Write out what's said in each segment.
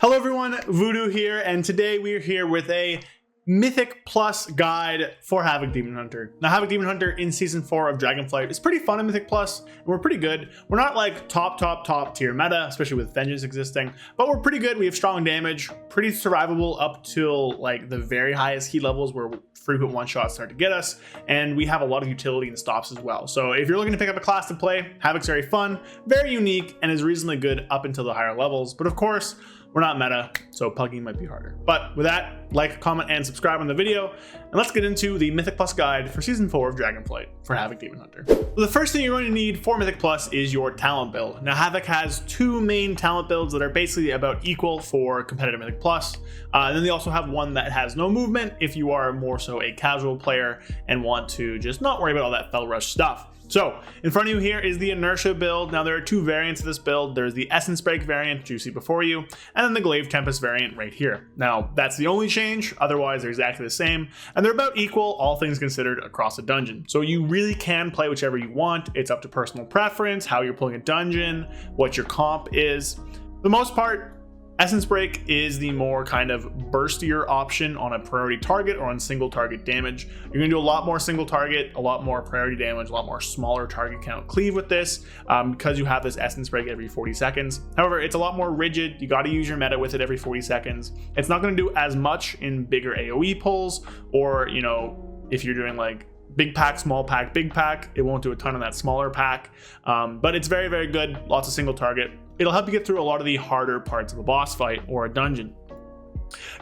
Hello everyone, Voodoo here, and today we are here with a Mythic Plus guide for Havoc Demon Hunter. Now, Havoc Demon Hunter in Season 4 of Dragonflight is pretty fun in Mythic Plus, and we're pretty good. We're not like top tier meta, especially with Vengeance existing, but we're pretty good. We have strong damage, pretty survivable up till like the very highest heat levels where frequent one-shots start to get us, and we have a lot of utility and stops as well. So if you're looking to pick up a class to play, Havoc's very fun, very unique, and is reasonably good up until the higher levels. But of course, we're not meta, so pugging might be harder. But with that, like, comment, and subscribe on the video, and let's get into the Mythic Plus guide for Season 4 of Dragonflight for Havoc Demon Hunter. So the first thing you're going to need for Mythic Plus is your talent build. Now, Havoc has two main talent builds that are basically about equal for competitive Mythic Plus. And then they also have one that has no movement if you are more so a casual player and want to just not worry about all that Fel Rush stuff. So in front of you here is the Inertia build. Now there are two variants of this build. There's the Essence Break variant, which you see before you, and then the Glaive Tempest variant right here. Now that's the only change, otherwise they're exactly the same, and they're about equal, all things considered, across a dungeon. So you really can play whichever you want. It's up to personal preference, how you're pulling a dungeon, what your comp is. For the most part, Essence Break is the more kind of burstier option on a priority target or on single target damage. You're going to do a lot more single target, a lot more priority damage, a lot more smaller target count cleave with this because you have this Essence Break every 40 seconds. However, it's a lot more rigid. You got to use your meta with it every 40 seconds. It's not going to do as much in bigger AoE pulls, or, you know, if you're doing like big pack, small pack, big pack, it won't do a ton on that smaller pack. But it's very, very good. Lots of single target. It'll help you get through a lot of the harder parts of a boss fight or a dungeon.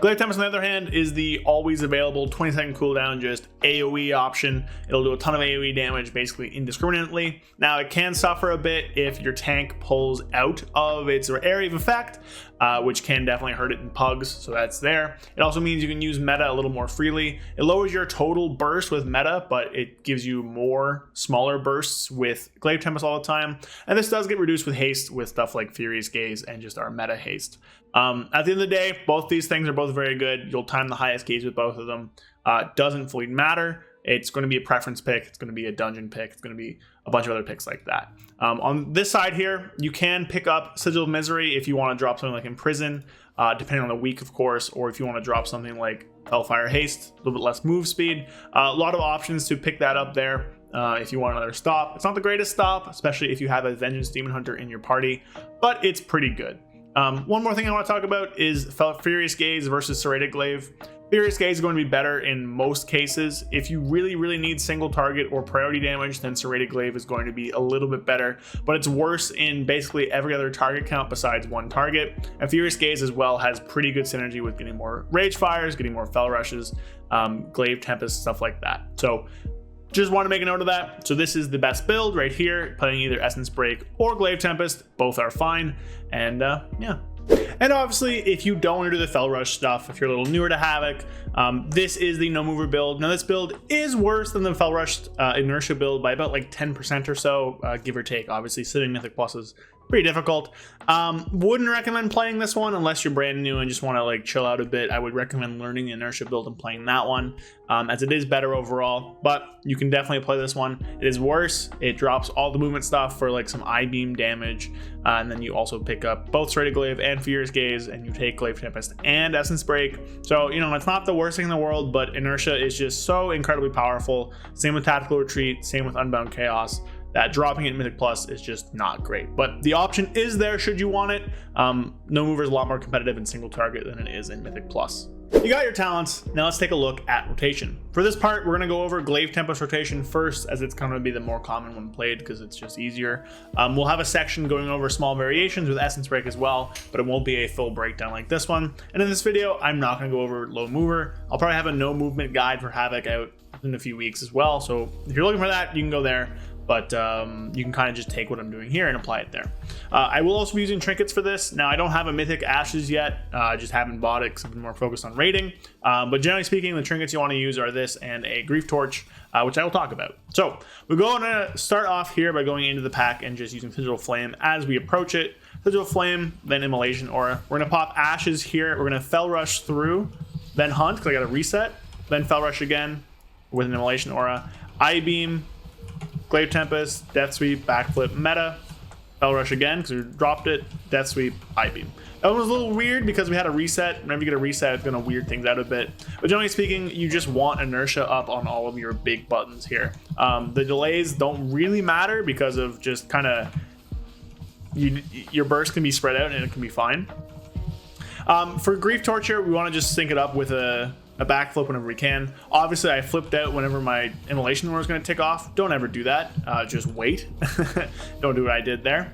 Glaive Tempest, on the other hand, is the always available 20-second cooldown, just AoE option. It'll do a ton of AoE damage, basically indiscriminately. Now, it can suffer a bit if your tank pulls out of its area of effect, which can definitely hurt it in pugs, so that's there. It also means you can use meta a little more freely. It lowers your total burst with meta, but it gives you more smaller bursts with Glaive Tempest all the time. And this does get reduced with haste with stuff like Furious Gaze and just our meta haste. At the end of the day, both these things are both very good. You'll time the highest gaze with both of them. Doesn't fully matter. It's going to be a preference pick. It's going to be a dungeon pick. It's going to be a bunch of other picks like that. On this side here, you can pick up Sigil of Misery if you want to drop something like Imprison, depending on the week, of course, or if you want to drop something like Hellfire Haste, a little bit less move speed. A lot of options to pick that up there. If you want another stop. It's not the greatest stop, especially if you have a Vengeance Demon Hunter in your party, but it's pretty good. One more thing I want to talk about is Furious Gaze versus Serrated Glaive. Furious Gaze is going to be better in most cases. If you really need single target or priority damage, then Serrated Glaive is going to be a little bit better, but it's worse in basically every other target count besides one target. And Furious Gaze as well has pretty good synergy with getting more Rage Fires, getting more Fel Rushes, Glaive Tempest, stuff like that. So just want to make a note of that. So this is the best build right here, playing either Essence Break or Glaive Tempest. Both are fine, and yeah. And obviously, if you don't want to do the Fel Rush stuff, if you're a little newer to Havoc, this is the No Mover build. Now, this build is worse than the Fel Rush Inertia build by about like 10% or so, give or take. Obviously, sitting Mythic Plus is pretty difficult. Wouldn't recommend playing this one unless you're brand new and just want to like chill out a bit. I would recommend learning the Inertia build and playing that one, as it is better overall, but you can definitely play this one. It is worse. It drops all the movement stuff for like some I-beam damage, and then you also pick up both Serrated Glaive and Furious Gaze, and you take Glaive Tempest and Essence Break. So, you know, it's not the worst thing in the world, but Inertia is just so incredibly powerful. Same with Tactical Retreat, same with Unbound Chaos, that dropping it in Mythic Plus is just not great. But the option is there should you want it. No Mover is a lot more competitive in single target than it is in Mythic Plus. You got your talents. Now let's take a look at rotation. For this part, we're going to go over Glaive Tempest rotation first, as it's going to be the more common one played because it's just easier. We'll have a section going over small variations with Essence Break as well, but it won't be a full breakdown like this one. And in this video, I'm not going to go over Low Mover. I'll probably have a no movement guide for Havoc out in a few weeks as well. So if you're looking for that, you can go there. But you can kind of just take what I'm doing here and apply it there. I will also be using Trinkets for this. Now, I don't have a Mythic Ashes yet. I just haven't bought it because I've been more focused on raiding. But generally speaking, the Trinkets you want to use are this and a Grief Torch, which I will talk about. So we're going to start off here by going into the pack and just using Sigil Flame as we approach it. Sigil Flame, then Immolation Aura. We're going to pop Ashes here. We're going to Fel Rush through, then Hunt because I got to reset, then Fel Rush again with an Immolation Aura. I-Beam, Glaive Tempest, Death Sweep, Backflip, Meta, Fel Rush again because we dropped it, Death Sweep, I-Beam. That one was a little weird because we had a reset. Whenever you get a reset, it's gonna weird things out a bit. But generally speaking, you just want inertia up on all of your big buttons here. The delays don't really matter because of just kind of your burst can be spread out and it can be fine. For Grief Torture, we want to just sync it up with a backflip whenever we can. Obviously, I flipped out whenever my Immolation Aura was going to tick off. Don't ever do that. Just wait. Don't do what I did there.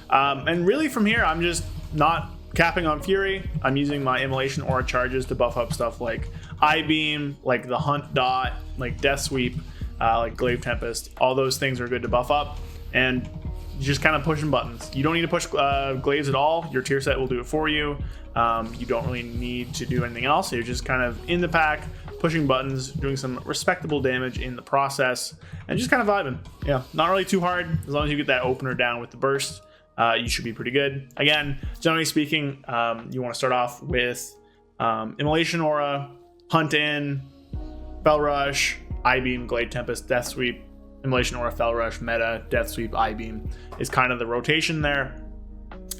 And really from here, I'm just not capping on Fury. I'm using my Immolation Aura charges to buff up stuff like I-Beam, like the Hunt Dot, like Death Sweep, like Glaive Tempest. All those things are good to buff up. And just kind of pushing buttons. You don't need to push glaives at all. Your tier set will do it for you. You don't really need to do anything else. You're just kind of in the pack, pushing buttons, doing some respectable damage in the process, and just kind of vibing. Yeah, not really too hard. As long as you get that opener down with the burst, you should be pretty good. Again, generally speaking, you want to start off with Immolation Aura, Hunt In, Fel Rush, I-Beam, Glaive Tempest, Death Sweep, Immolation Aura, Fel Rush, Meta, Death Sweep, I-Beam is kind of the rotation there.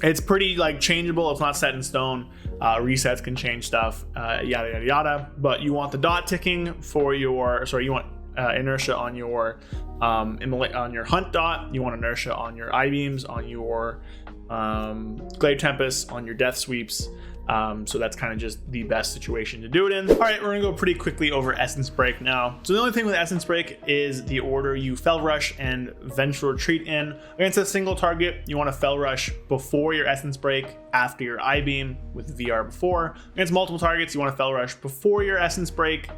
It's pretty like changeable. It's not set in stone. Resets can change stuff, yada yada yada. But you want the dot ticking for your. Sorry, you want inertia on your Hunt Dot. You want inertia on your I-Beams, on your Glaive Tempest, on your Death Sweeps. So that's kind of just the best situation to do it in. All right, we're gonna go pretty quickly over Essence Break now. So the only thing with Essence Break is the order you Fel Rush and Vengeful Retreat in. Against a single target, you want to Fel Rush before your Essence Break, after your I-Beam with VR before. Against multiple targets, you want to Fel Rush before your Essence Break,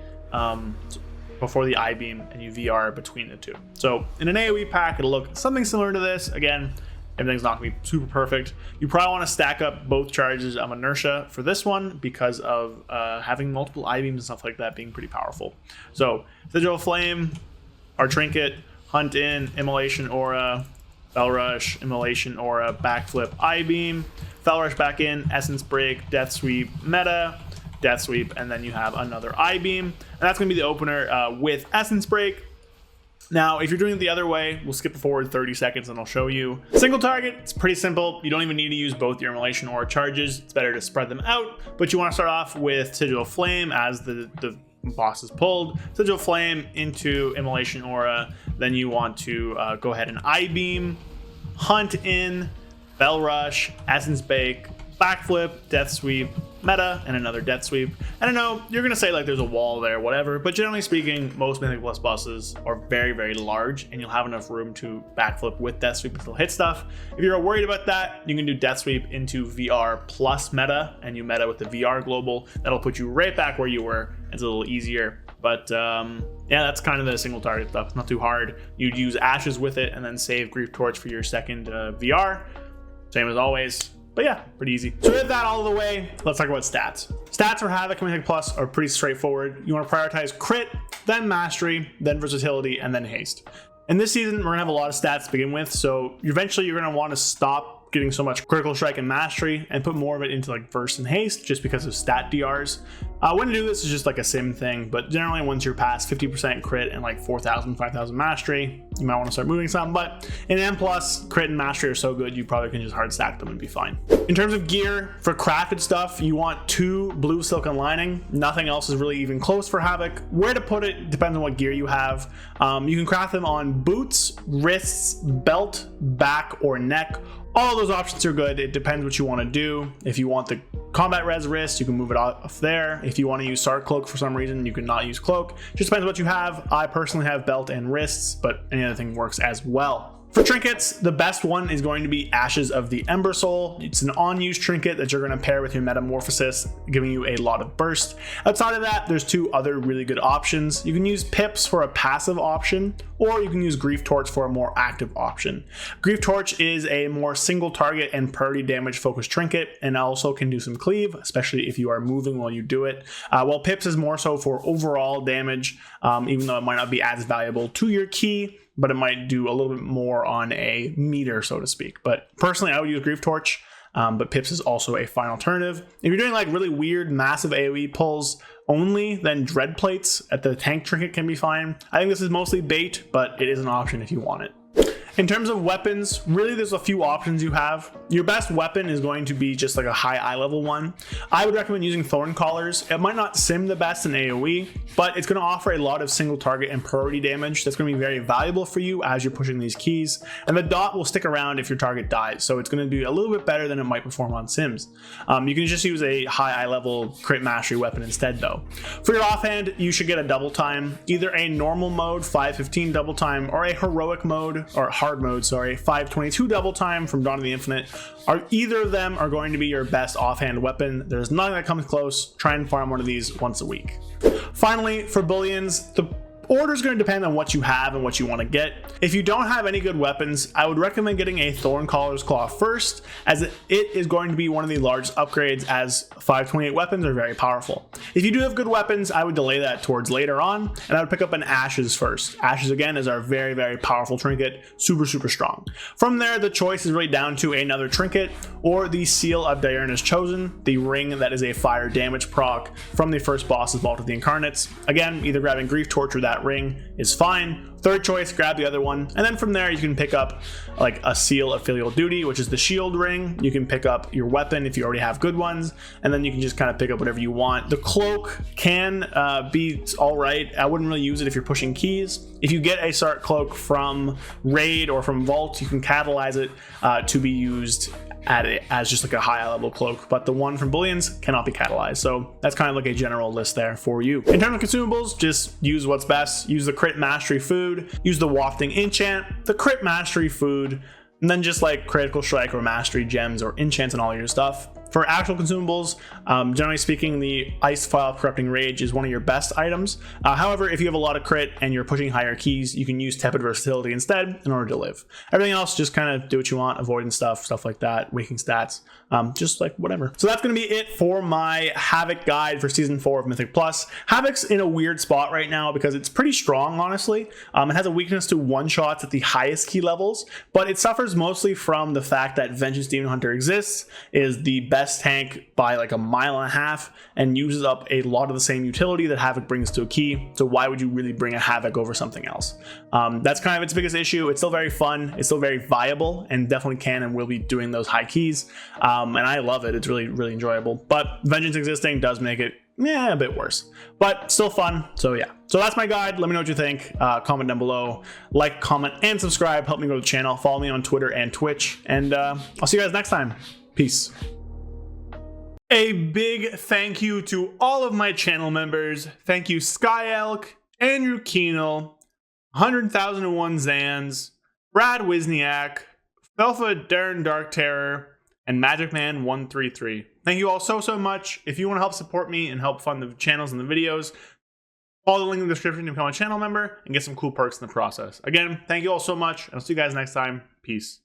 before the I-Beam, and you VR between the two. So in an AoE pack, it'll look something similar to this. Again, everything's not gonna be super perfect. You probably want to stack up both charges of inertia for this one because of having multiple I-Beams and stuff like that being pretty powerful. So Sigil Flame, our Trinket, Hunt In, Immolation Aura, Fel Rush, Immolation Aura, Backflip, I-Beam, Fel Rush back in, Essence Break, Death Sweep, Meta, Death Sweep, and then you have another I-Beam. And that's gonna be the opener with Essence Break. Now, if you're doing it the other way, we'll skip forward 30 seconds and I'll show you. Single target, it's pretty simple. You don't even need to use both your Immolation Aura charges. It's better to spread them out, but you want to start off with Sigil Flame as the boss is pulled. Sigil Flame into Immolation Aura. Then you want to go ahead and I-Beam, Hunt In, Fel Rush, Essence Break, Backflip, Death Sweep, Meta, and another Death Sweep. And I know you're gonna say like there's a wall there, whatever, but generally speaking, most Mythic Plus bosses are very, very large, and you'll have enough room to backflip with Death Sweep and still hit stuff. If you're worried about that, you can do Death Sweep into VR plus Meta, and you Meta with the VR global. That'll put you right back where you were. It's a little easier, but yeah, that's kind of the single target stuff. It's not too hard. You'd use Ashes with it, and then save Grief Torch for your second VR. Same as always. But yeah, pretty easy. So with that all the way, let's talk about stats. Stats for Havoc Mythic Plus are pretty straightforward. You want to prioritize crit, then mastery, then versatility, and then haste. And this season, we're gonna have a lot of stats to begin with, so eventually you're gonna want to stop getting so much critical strike and mastery and put more of it into like verse and haste just because of stat DRs. When to do this is just like a sim thing, but generally once you're past 50% crit and like 4,000, 5,000 mastery, you might want to start moving something. But in M+, crit and mastery are so good, you probably can just hard stack them and be fine. In terms of gear, for crafted stuff, you want 2 blue silken lining. Nothing else is really even close for Havoc. Where to put it depends on what gear you have. You can craft them on boots, wrists, belt, back, or neck. All those options are good. It depends what you want to do. If you want the combat res wrist, you can move it off there. If you want to use Sark Cloak for some reason, you can not use Cloak. Just depends what you have. I personally have belt and wrists, but any other thing works as well. For trinkets, the best one is going to be Ashes of the Ember Soul. It's an on-use trinket that you're going to pair with your Metamorphosis, giving you a lot of burst. Outside of that, there's 2 other really good options. You can use Pips for a passive option, or you can use Grief Torch for a more active option. Grief Torch is a more single target and priority damage focused trinket, and also can do some cleave, especially if you are moving while you do it. While Pips is more so for overall damage, even though it might not be as valuable to your key, but it might do a little bit more on a meter, so to speak. But personally, I would use Grief Torch, but Pips is also a fine alternative. If you're doing like really weird, massive AoE pulls only, then Dread Plates at the tank trinket can be fine. I think this is mostly bait, but it is an option if you want it. In terms of weapons, really there's a few options you have. Your best weapon is going to be just like a high eye level one. I would recommend using Thorn Collars. It might not sim the best in AoE, but it's going to offer a lot of single target and priority damage that's going to be very valuable for you as you're pushing these keys. And the dot will stick around if your target dies, so it's going to do a little bit better than it might perform on sims. You can just use a high eye level crit mastery weapon instead though. For your offhand, you should get a double time, either a normal mode 515 double time or a heroic mode, or hard mode, sorry, 522 double time from Dawn of the Infinite. Either of them are going to be your best offhand weapon. There's nothing that comes close. Try and farm one of these once a week. Finally, for bullions, the order is going to depend on what you have and what you want to get. If you don't have any good weapons, I would recommend getting a Thorn Collar's Claw first, as it is going to be one of the largest upgrades, as 528 weapons are very powerful. If you do have good weapons, I would delay that towards later on, and I would pick up an Ashes first. Ashes again is our very, very powerful trinket, super, super strong. From there, the choice is really down to another trinket or the Seal of Diurna's Chosen, the ring that is a fire damage proc from the first boss's Vault of the Incarnates. Again, either grabbing Grief Torch or that ring is fine. Third choice, grab the other one, and then from there you can pick up like a Seal of Filial Duty, which is the shield ring. You can pick up your weapon if you already have good ones, and then you can just kind of pick up whatever you want. The cloak can be all right. I wouldn't really use it if you're pushing keys. If you get a Sark cloak from raid or from vault, you can catalyze it to be used as just like a high level cloak, but the one from bullions cannot be catalyzed. So that's kind of like a general list there for you. In terms of consumables, just use what's best. Use the crit mastery food, use the wafting enchant, the crit mastery food, and then just like critical strike or mastery gems or enchants and all your stuff. For actual consumables, generally speaking, the Ice File Corrupting Rage is one of your best items. However, if you have a lot of crit and you're pushing higher keys, you can use Tepid Versatility instead in order to live. Everything else, just kind of do what you want, avoiding stuff like that, waking stats, just like whatever. So that's going to be it for my Havoc guide for Season 4 of Mythic Plus. Havoc's in a weird spot right now because it's pretty strong, honestly. It has a weakness to one-shots at the highest key levels, but it suffers mostly from the fact that Vengeance Demon Hunter exists, is the best tank by like a mile and a half, and uses up a lot of the same utility that Havoc brings to a key. So why would you really bring a Havoc over something else? That's kind of its biggest issue. It's still very fun, it's still very viable, and definitely can and will be doing those high keys, and I love it. It's really, really enjoyable, but Vengeance existing does make it a bit worse, but still fun. So yeah, so that's my guide. Let me know what you think. Comment down below, like, comment, and subscribe. Help me grow the channel. Follow me on Twitter and Twitch, and I'll see you guys next time. Peace. A big thank you to all of my channel members. Thank you Sky Elk, Andrew Keenel, 100,001 Zans, Brad Wisniak, Felfa Darren Dark Terror, and Magic Man 133. Thank you all so much. If you want to help support me and help fund the channels and the videos, follow the link in the description to become a channel member and get some cool perks in the process. Again, thank you all so much, and I'll see you guys next time. Peace.